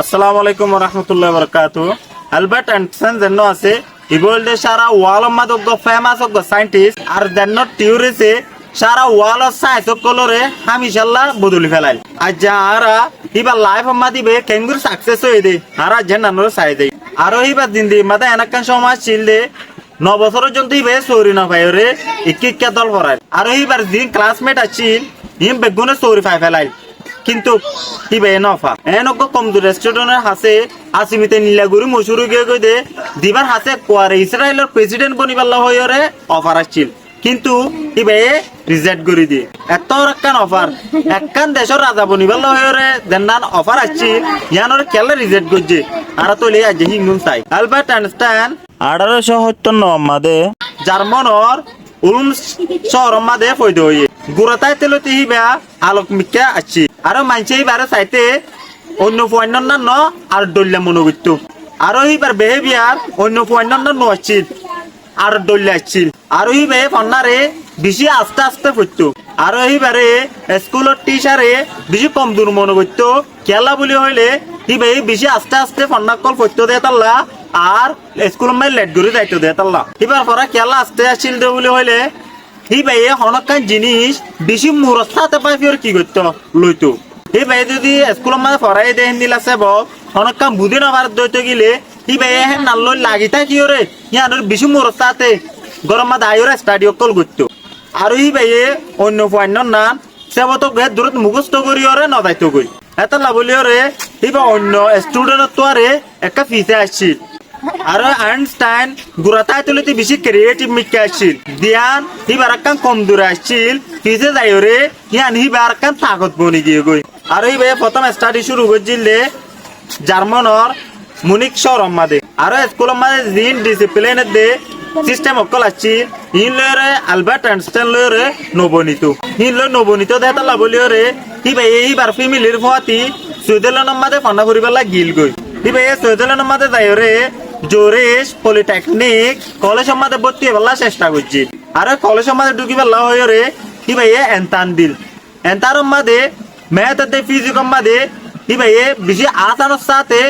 আসসালামু আলাইকুম রহমতুল্লাহ বরকাত। আলবার্ট আইনস্টাইন যেন আছে ইবলদে সারা ওয়াল মাদক ফেমাস অফ সাইন্টিস্ট আর যেন টিউরিসে সারা ওয়াল সাইন্স কলরে হামিশাল্লাহ বদলি ফেলাই আর যারা ইবা লাইফ মা দিবে কেঙ্গুর সাকসেস হয়ে দে আর যেন সাই দেয় আরো ইবার দিন দি মাদা এনাকান সমাজ ছিল দে 9 বছরের জন্য ইবে সরি না ভাই রে ইকিকা দল ভরাই আরো ইবার দিন ক্লাসমেট আছিল ইম বেগুনে সরি ফাই ফেলাই কিন্তু ইবে নফা এনক কমজোর রেস্টুরেন্টের হাসে আসিমিতে নীলাগুড়ি মশুরু গিয়ে গই দে দিবার হাসে কোয়ারে ইসরায়েলের প্রেসিডেন্ট বনিবাল্লা হইরে অফার আসছিল কিন্তু ইবে রিজেক্ট করে দিয়ে এত একখান অফার একখান দেশের রাজা বনিবাল্লা হইরে দেনান অফার আসছিল ইয়ানোর কেলে রিজেক্ট করছে আর তলে আজ হিংগুন চাই আলবার্ট আইনস্টাইন 1857 মাদে জার্মানর উলম শহর মাদে ফয়দে হয়ে গুরতাই তেলতে হিবা আলোক মিকা আছে আর মানছে এবারে চাইতে অন্য পয়েন্ট ন আর দল্যা মনোগত্য আরো এইবার বিহেভিয়ার অন্য পয়েন্ট ন আসছিল আর দল্যা আসছিল আরো হিবে ফন্নারে বেশি আস্তে আস্তে পড়তো আরো এইবারে স্কুলের টিচারে বেশি কম দূর মনোগত্য খেলা বলি হইলে হিবে বেশি আস্তে আস্তে ফন্নাকল পড়তো দে তাল্লা আর স্কুল মাই লেট করে যাইতো দে তাল্লা এবার পরা খেলা আস্তে আসছিল দে বলি হইলে হি ভাই হনকান জিনিস বেশি মুরস্তাতে পাই ফির কি করতো লইতো হি ভাই যদি স্কুলের মাঝে পড়াই দেন দিলা সে হনকান বুঝি না ভারত দইতে গেলে হি ভাই হেন নাল্লো লাগি থাকি ওরে ইয়ানোর বেশি মুরস্তাতে গরম মাঝে আইরে স্টাডি অকল করতো আর হি ভাই অন্য পয়েন্ট নাম সেব তো দূরত মুখস্থ করি ওরে নদাইতো করি এত লাভলি ওরে হি ভাই অন্য স্টুডেন্ট তো আরে একটা ফিসে আসছিল আর আইনস্টাইন গুরাতাই তুলিতে বেশি ক্রিয়েটিভ মিকা আসছিল দিয়ান হিবার একখান কম দূরে আসছিল ফিসে যাই রে ইয়ান হিবার একখান তাকত বনি গিয়ে গই আর এই ভাই প্রথম স্টাডি শুরু করছিল জার্মানর মুনিক শহর মাদে আর স্কুল মাদে জিন ডিসিপ্লিন দে সিস্টেম অকল আসছিল ইন লয়রে আলবার্ট আইনস্টাইন লয়রে নবনীত ইন লয় নবনীত দেতা লাভলি রে হি ভাই এইবার ফ্যামিলির ফতি সুইজারল্যান্ড মাদে ফান্না করিবার গিল গই হি ভাই সুইজারল্যান্ড মাদে যাই রে জোরেশ পলিটেকনিক কলেজ মাদে ভর্তি হবার চেষ্টা করছি আর কলেজ মাদে ঢুকিবার হয়ে রে হি ভাই এনতান দিল এনতার মাদে ম্যাথ ফিজিক্স মাদে হি ভাই বেশি আসানোর সাথে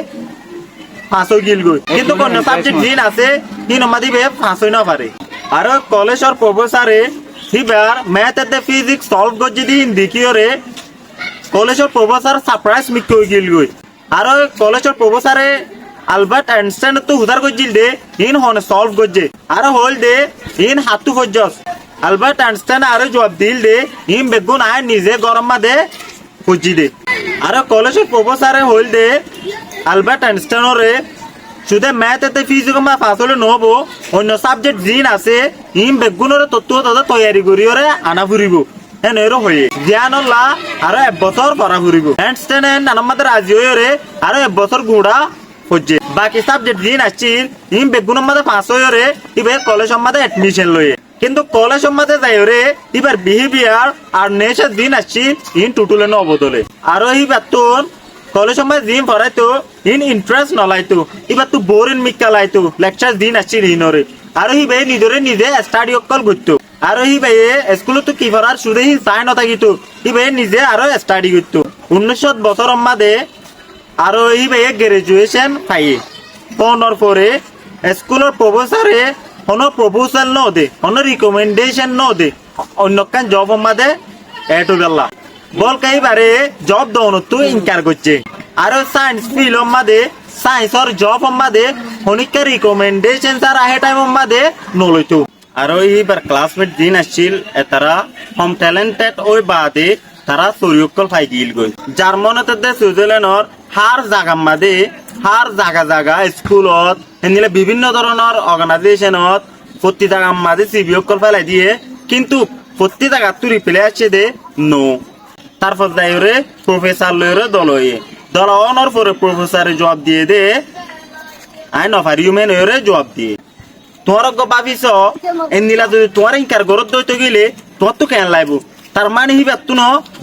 ফাঁস হয়ে গিল গই কিন্তু কোন সাবজেক্ট জিন আছে তিন মাদি বে ফাঁস হই না পারে আর কলেজের প্রফেসরে হিবার ম্যাথ ফিজিক্স সলভ করছি দিন দেখিও রে কলেজের প্রফেসর সারপ্রাইজ মিক হয়ে গিল গই আর কলেজের প্রফেসরে আলবার্ট আইনস্টাইন তো উদার করছিল দে ইন হনে সলভ করছে আর হল দে ইন হাতু ফজস আলবার্ট আইনস্টাইন আর জবাব দিল দে ইন বেগুন আয় নিজে গরম মাদে খুঁজি দে আর কলেজের প্রফেসরে হল দে আলবার্ট আইনস্টাইনরে শুধু ম্যাথ ফিজিক্স মা পাস হলে নহব অন্য সাবজেক্ট জিন আছে ইন বেগুনের তত্ত্ব তাদের তৈরি করিওরে আনা ফুরিব এনর হয়ে জ্ঞানল্লা আরো 1 বছর পড়া ফুরিব আইনস্টাইন নানামাদের রাজি হয়ে আরো 1 বছর গুড়া হচ্ছে বাকি সাবজেক্ট জিন আসছিল ইন বেগুনের মাঝে পাস হয়ে রে এবার কলেজ মাঝে এডমিশন লয়ে কিন্তু কলেজ মাঝে যাই রে এবার বিহেভিয়ার আর নেশার দিন আসছিল ইন টুটুলে নবদলে আরো এই বেতন কলেজ মাঝে জিম পড়াইতো ইন ইন্টারেস্ট নলাইতো এবার তো বোরিং মিক্কা লাইতো লেকচার দিন আসছিল ইনরে আর হি ভাই নিজে স্টাডি অকল করতো আর হি ভাই স্কুলে তো কি পড়ার শুধু হি চাই নথাকিত হি ভাই নিজে আরো স্টাডি করতো 19 বছর মাঝে আর এই ভাই গ্রাজুয়েশন পাইয়ে পনের পরে স্কুলের প্রফেসরে কোনো প্রপোজাল ন দে কোনো রিকমেন্ডেশন ন দে অন্য কান জব মাদে এটু বেলা বল কাইবারে জব দৌনত ইনকার করছে আর সায়েন্স ফিল্ড মাদে সায়েন্সর জব মাদে হনিকা রিকমেন্ডেশন তার আহে টাইম মাদে নলইতো আর এইবার ক্লাসমেট দিন আসছিল তারা হোম ট্যালেন্টেড ওই বাদে তারা সরিয়কল ফাই গিল গই জার্মানতে সুইজারল্যান্ডর হার জাগা মাদে হার জাগা স্কুলত এনিলে বিভিন্ন ধরনের অর্গানাইজেশনত প্রতি জায়গা মাদে সিবিয়কল ফেলাই দিয়ে কিন্তু প্রতি জায়গা তুরি ফেলে আসছে দে নো তারপর যাইরে প্রফেসর লইরে দল অনর পরে প্রফেসরে জবাব দিয়ে দে আই নফার ইউমেন হইরে জবাব দিয়ে তোমার ভাবিস এনিলা যদি তোমার ইনকার গরত দইতে গেলে তোমার তো কেন লাগবো তার মানে হিবার তুন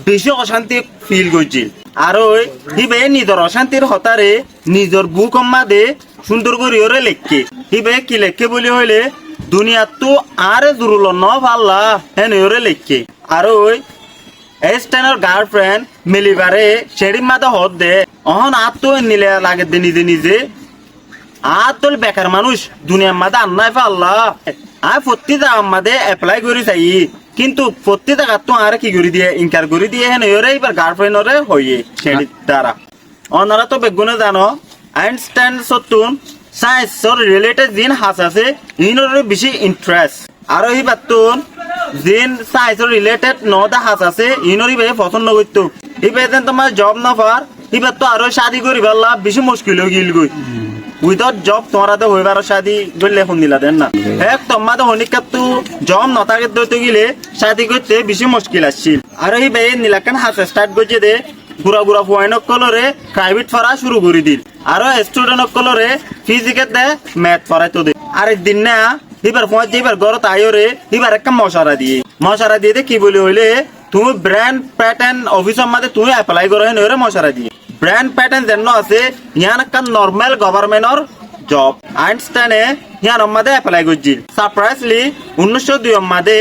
বেশি অশান্তি ফিল করছিল আর ওই হিবে নিজের অশান্তির হতারে নিজের বুক মাদে সুন্দর করে ওরে লেখকে হিবে কি লেখকে বলি হইলে দুনিয়া তো আরে জুরুল ন ভাল্লা হেন ওরে লেখকে আর ওই আইনস্টাইনের গার্লফ্রেন্ড মিলিবারে সেডির মাঝে হদ দে অহন আর তো নিলে লাগে দে নিজে নিজে আর তোর বেকার মানুষ দুনিয়ার মাঝে আন্নাই পাল্লা আর প্রতি জায়গার মাঝে অ্যাপ্লাই করি চাই কিন্তু প্রতি জায়গা তো আর কি করে দিয়ে ইনকার করে দিয়ে হেন ওরে এবার গার্লফ্রেন্ড ওরে হইয়ে সেডির দ্বারা অনারা তো বেগুনে জানো আইনস্টাইন সতুন সায়েন্সর রিলেটেড জিন হাস আছে ইনরে বেশি ইন্টারেস্ট আর এই বাতুন জিন সায়েন্সর রিলেটেড নদা হাস আছে ইনরি বে পছন্দ করতো এই বেতন তোমার জব না পার এবার তো আরো শাদি করি পারলা বেশি মুশকিল হয়ে গিল গই উইদাউট জব তোমরা তো হইবার শাদি করলে এখন দিলা দেন না এক তোমার তো হনিকাত তো জব নতাকে দইতে গেলে শাদি করতে বেশি মুশকিল আসছিল আর এই বে নীলাকান হাস স্টার্ট করছে দে বুড়া বুড়া পয়েন্ট কলরে প্রাইভেট পড়া শুরু করে দিল আরো স্টুডেন্ট কলরে ফিজিক্যাল দে ম্যাথ পড়াইতো দে আর দিন না এবার পৌঁছ এবার ঘর তাইরে এবার একটা মশারা দিয়ে কি বলি হইলে তুমি ব্র্যান্ড প্যাটার্ন অফিসের মধ্যে তুমি অ্যাপ্লাই করো হেন মশারা দিয়ে ব্র্যান্ড প্যাটার্ন যেন আছে ইয়ান একটা নর্মাল গভর্নমেন্টর জব আইনস্টাইনে ইয়ান মধ্যে অ্যাপ্লাই করছিল সারপ্রাইজলি 1902 মধ্যে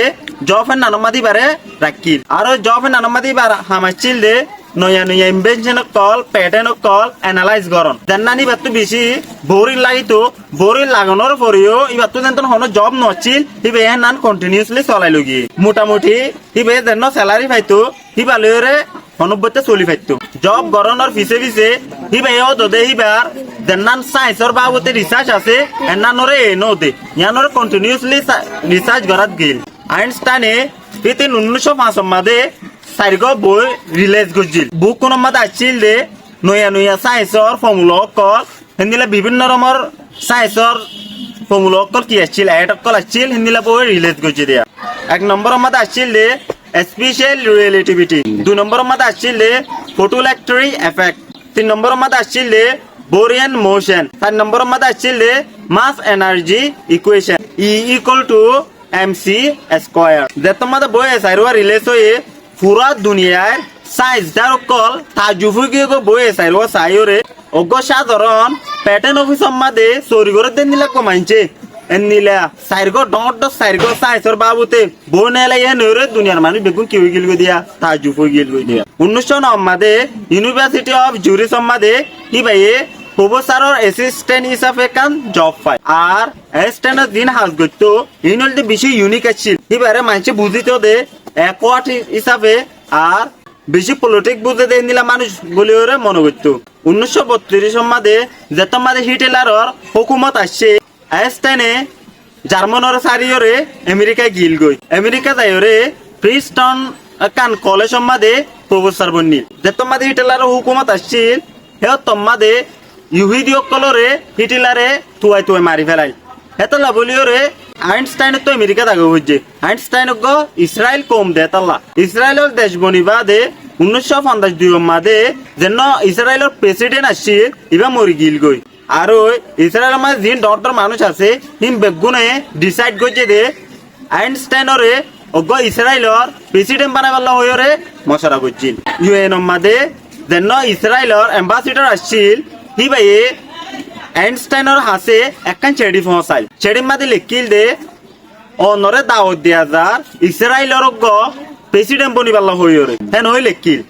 জব এর নানমাদি বারে রাখিল আর জব এর নানমাদি বার হামাইছিল দে নয়া নয়া invention call pattern call analyse করন জান্নানি বাতু বেশি বোরিং লাগিতো বোরিং লাগানোর পরেও ইবার তো যেন হনো জব নছিল হিবে নান কন্টিনিউসলি চলাই লগি মোটামুটি হিবে যেন স্যালারি পাইতো হিবালয়রে অনুব্বতে চলি পাইতো জব গরনের পিছে পিছে হিবেও দদে হিবার যেনান সায়েন্সর বাবতে রিসার্চ আছে এনানরে এনোতে ইয়ানরে কন্টিনিউসলি রিসার্চ করাত গেল আইনস্টাইনে ইতিন 1905 মাদে সাইরগো বই রিলিজ করছিল বুক কোন মাদে আসছিল দে নয়া নয়া সায়েন্সর ফর্মুলা কল হিন্দিলা বিভিন্ন রকমের সায়েন্সর ফর্মুলা কল কি আসছিল এট কল আসছিল হিন্দিলা বই রিলিজ করছে দেয়া এক নম্বর মাদে আসছিল দে স্পেশাল রিলেটিভিটি দুই নম্বর মাদে আসছিল দে ফটোইলেকট্রিক এফেক্ট তিন নম্বর মাদে আসছিল দে বোরিয়ান মোশন চার নম্বর মাদে আসছিল দে মাস energy equation E equal to mc square যেত মাদে বই সাইরওয়া রিলিজ হয়ে পুরা দুনিয়ার সাইজ দার কল তাজুফুকি গো বই সাইরওয়া সাইরে অগ সাধারণ প্যাটার্ন অফিসের মাদে চুরি করে দেন নিলা কমাইছে এনিলা সাইরগো ডট সাইরগো সাইসর বাবুতে বই নেলা ইয়া নরে দুনিয়ার মানুষ বেগুন কি হই গিল গো দিয়া তাজুফুকি গিল গো দিয়া 1909 মাদে ইউনিভার্সিটি অফ জুরিচ মাদে কি ভাইয়ে প্রফেসরের অ্যাসিস্ট্যান্ট হিসাবে কান জব পায় আর অ্যাসিস্ট্যান্টের দিন হাজ করতো ইনলতে বেশি ইউনিক আছিল এবারে মানুষ বুঝিত দে একওয়াট হিসাবে আর বেশি পলিটিক বুঝতে দেন দিলা মানুষ বলে ওরে মনে করতো 1932 মাদে যেত মাদে হিটলারর হুকুমত আসছে আইনস্টাইনে জার্মানর সারিয়রে আমেরিকা গিল গই আমেরিকা যাইরে প্রিস্টন কান কলেজ মাদে প্রফেসর বন্নিল যেত মাদে হিটলারর হুকুমত আসছিল হে তম্মাদে ইহুদিও কলরে হিটলারে তুয়াই তুয়াই মারি ফেলাই হেতলা বলিওরে আইনস্টাইন তো আমেরিকা দাগো হইছে আইনস্টাইন গো ইসরায়েল কম দে তাল্লা ইসরায়েলের দেশ বনিবা দে 1952 মাদে যেন ইসরায়েলের প্রেসিডেন্ট আসছে ইবা মরি গিল গই আর ইসরায়েলের মাঝে যিন ডক্টর মানুষ আছে হিম বেগুনে ডিসাইড করছে দে আইনস্টাইনরে অগ ইসরায়েলের প্রেসিডেন্ট বানাবার হইরে মশারা করছিল ইউএন মাদে যেন ইসরায়েলের অ্যাম্বাসিডর আসছিল হি ভাই আইনস্টাইনের হাসে একখান চেডি পৌঁছাইল চেডির মাঝে লিখিল দে অনরে দাওয়াত দিয়া যার ইসরায়েলের প্রেসিডেন্ট বনিবার হইরে হেন হই লিখিল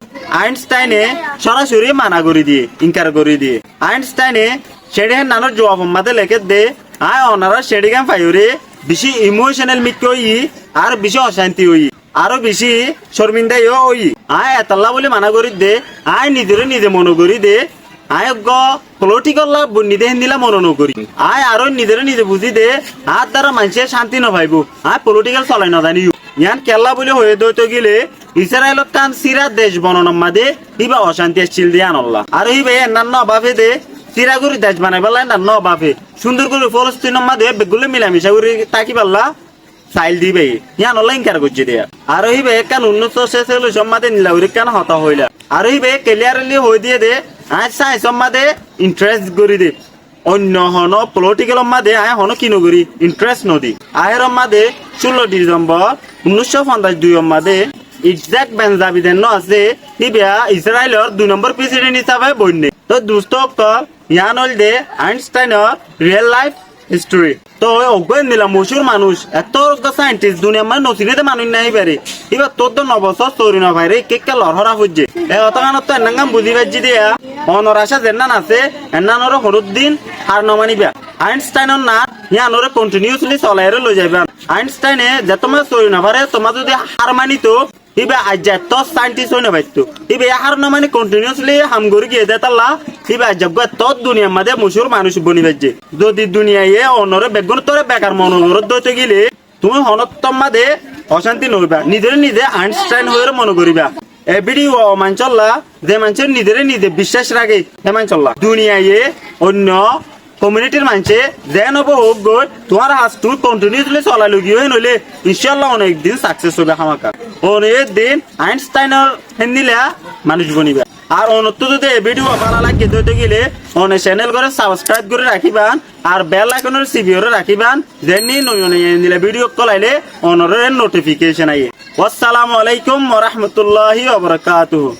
আইনস্টাইনে সরাসরি মানা করে দিয়ে ইনকার করে দিয়ে আইনস্টাইনে সেডি হেন নানোর জবাব মাঝে লেখে দে আয় অনারা সেডি গান পাইরে বেশি ইমোশনাল মিক হই আর বেশি অশান্তি হই আরো বেশি শর্মিন্দাইও হই আয় এতাল্লা বলে মানা করি দে আয় নিজেরে নিজে মনে করি দে আয় পলিটিক্যাল নিজে হিন্দিলা মনে নকরি আয় আরো নিজেরে নিজে বুঝি দে আর দ্বারা মানুষের শান্তি নভাইব আয় পলিটিক্যাল চলাই নাজানি ইয়ান কেল্লা বলে হয়ে দইতে গেলে ইসরায়েলত কান সিরা দেশ বননার মাঝে ইবা অশান্তি আসছিল দিয়ে আনল্লা আর ইবে এনার নবাফে দে সিরা করে দেশ বানাইবার না নবাফে সুন্দর করে ফলস্তিনের মাঝে বেগুলো মিলামিশা করে তাকি পারলা চাইল দিবে ইয়ান অনলাইন কার করছে দেয়া আর ইবে কান উন্নত শেষ সম্মাদে নিলাউরি কান হতা হইলা আর ইবে ক্লিয়ারলি হয়ে দিয়ে দে আয় সায়েন্স মাদে ইন্টারেস্ট করি দে অন্য হন পলিটিক্যাল মাদে আয় হন কিনো করি ইন্টারেস্ট নদী আয়ের মাদে 16 ডিসেম্বর 1952 মাদে ইজাক বেঞ্জামিন আছে হিবিয়া ইসরায়েলের 2 নম্বর প্রেসিডেন্ট হিসাবে বন্যে তো দুষ্ট ইয়ান হল দে আইনস্টাইনের রিয়েল লাইফ হিস্টোরি তো অজ্ঞান দিলাম মশুর মানুষ এত সাইন্টিস্ট দুনিয়া মানে নসিনেতে মানুষ নাই পারে এবার তোর তো নবছর চৌরি না ভাই রে কেকে লড়হরা খুঁজছে এ অতগানত তো এনাঙ্গাম বুঝি পাচ্ছি দিয়া অনর আশা জেন্নান আছে এন্নানর হরুদ্দিন হার নমানিবা আইনস্টাইনের না ইয়ানরে কন্টিনিউসলি চলাইরে লই যাইবা আইনস্টাইনে যে তোমার চৌরি না পারে তোমার যদি হার মানিতো ইবে আজ তো সাইন্টিস্ট হই না পাইতো ইবে হার না মানে কন্টিনিউসলি হামগরি গিয়ে দেতাল্লা ইবে আজ তো দুনিয়ার মধ্যে মশুর মানুষ বনি বাজে যদি দুনিয়ায় অনরে বেগুন তোরে বেকার মনোরত দইতে গেলে তুমি হনত্তম মাদে অশান্তি নইবা নিজের নিজে আইনস্টাইন হয়ে মনে করিবা এ ভিডিও মানচল্লা যে মানুষের নিজের নিজে বিশ্বাস রাখে হে মানচল্লা দুনিয়ায় অন্য কমিউনিটির মানুষে যে নব হোক গই তোমার হাত তুমি কন্টিনিউসলি চলাই লগিয়ে নইলে ইনশাল্লাহ অনেকদিন সাকসেস হবে হামাকা অনেক দিন আইনস্টাইনের হেন্দিলা মানুষ বনিবা আর অনত যদি এই ভিডিও ভালো লাগে দইতে গেলে অনেক চ্যানেল করে সাবস্ক্রাইব করে রাখিবান আর বেল আইকনের সিবিওরে রাখিবান যেনি নয় ভিডিও কলাইলে অনরের নোটিফিকেশন আইয়ে আসসালামু আলাইকুম ওয়া রাহমাতুল্লাহি ওয়া বারাকাতুহু।